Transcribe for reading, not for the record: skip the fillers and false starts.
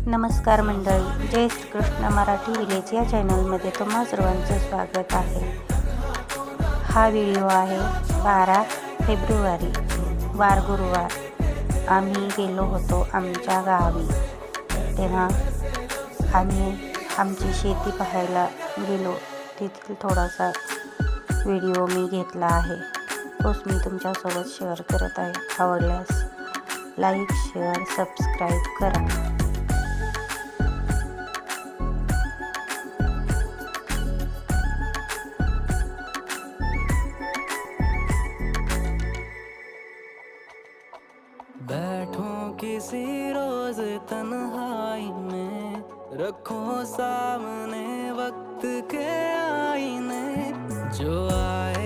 नमस्कार मंडळी, जय श्रीकृष्ण मराठी विलेज या चॅनलमध्ये तुम्हा सर्वांचं स्वागत आहे. हा व्हिडिओ आहे 12 फेब्रुवारी वार गुरुवार. आम्ही गेलो होतो आमच्या गावी. तेव्हा आम्ही आमची शेती पाहायला गेलो. तेथील थोडासा व्हिडिओ मी घेतला आहे, तोच मी तुमच्यासोबत शेअर करत आहे. आवडल्यास लाईक, शेअर, सबस्क्राईब करा. बैठो किसी रोज तन्हाई में, रखो सामने वक्त के आईने, जो आए